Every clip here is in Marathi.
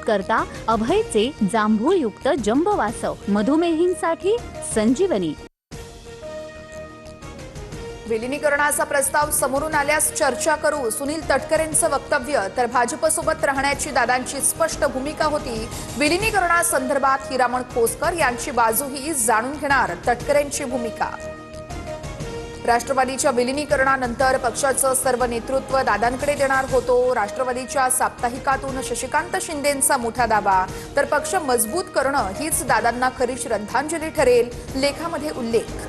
करता अभयचे जांभूळयुक्त जंबवासव मधुमेहींसाठी संजीवनी। विलिनीकरणाचा प्रस्ताव समोरून आल्यास चर्चा करू, सुनील तटकरेंचं वक्तव्य। तर भाजपसोबत राहण्याची दादांची स्पष्ट भूमिका होती। विलिनीकरणासंदर्भात हिरामण खोसकर यांची बाजूही जाणून घेणार तटकरेंची भूमिका। राष्ट्रवादीच्या विलिनीकरणानंतर पक्षाचं सर्व नेतृत्व दादांकडे देणार होतो। राष्ट्रवादीच्या साप्ताहिकातून शशिकांत शिंदेंचा मोठा दावा। तर पक्ष मजबूत करणं हीच दादांना खरी श्रद्धांजली ठरेल, लेखामध्ये उल्लेख।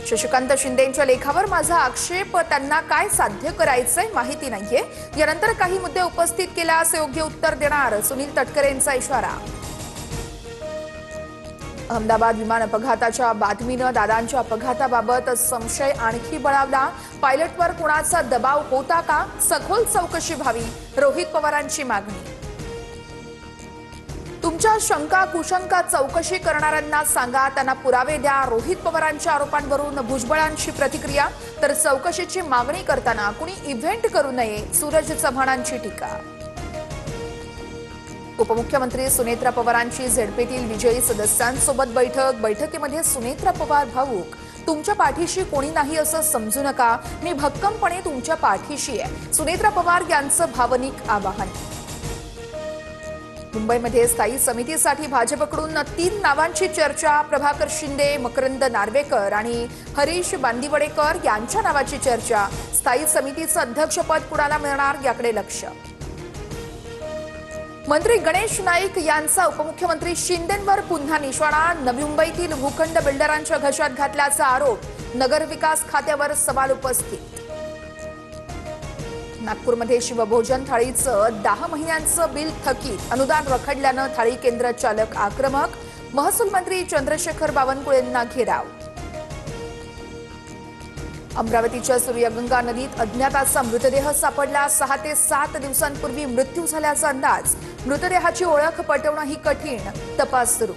शशिकांत शिंदेंच्या लेखावर माझा आक्षेप, त्यांना काय साध्य करायचंय माहिती नाहीये। यानंतर काही मुद्दे उपस्थित केल्यास योग्य उत्तर देणार, सुनील तटकरेंचा इशारा। अहमदाबाद विमान अपघाताच्या बातमीनं दादांच्या अपघाताबाबत संशय आणखी बळावला। पायलटवर कुणाचा दबाव होता का, सखोल चौकशी व्हावी, रोहित पवारांची मागणी। तुमच्या शंका कुशंका चौकशी करणाऱ्यांना सांगा, त्यांना पुरावे द्या, रोहित पवारांच्या आरोपांवरून भुजबळांची प्रतिक्रिया। तर चौकशीची मागणी करताना कुणी इव्हेंट करू नये, सूरज चव्हाणांची टीका। उपमुख्यमंत्री सुनेत्रा पवारांची झेडपीतील विजयी सदस्यांसोबत बैठकीमध्ये सुनेत्रा पवार भावूक, तुमच्या पाठीशी कोणी नाही असं समजू नका, मी भक्कमपणे तुमच्या पाठीशी आहे, सुनेत्रा पवार यांचं भावनिक आवाहन। मुंबईमध्ये स्थायी समितीसाठी भाजपकडून 3 नावांची चर्चा। प्रभाकर शिंदे, मकरंद नार्वेकर आणि हरीश बांदिवडेकर यांच्या नावाची चर्चा। स्थायी समितीचं अध्यक्षपद कुणाला मिळणार याकडे लक्ष। मंत्री गणेश नाईक यांचा उपमुख्यमंत्री शिंदेंवर पुन्हा निशाणा। नवी मुंबईतील भूखंड बिल्डरांच्या घशात घातल्याचा आरोप, नगरविकास खात्यावर सवाल उपस्थित। नागपूरमध्ये शिवभोजन थाळीचं 10 महिन्यांचं बिल थकीत, अनुदान रखडल्यानं थाळी केंद्र चालक आक्रमक। महसूल मंत्री चंद्रशेखर बावनकुळेंना घेराव। अमरावतीच्या सूर्यगंगा नदीत अज्ञाताचा मृतदेह सापडला। 6 ते 7 दिवसांपूर्वी मृत्यू झाल्याचा अंदाज, मृतदेहाची ओळख पटवणंही कठीण, तपास सुरू।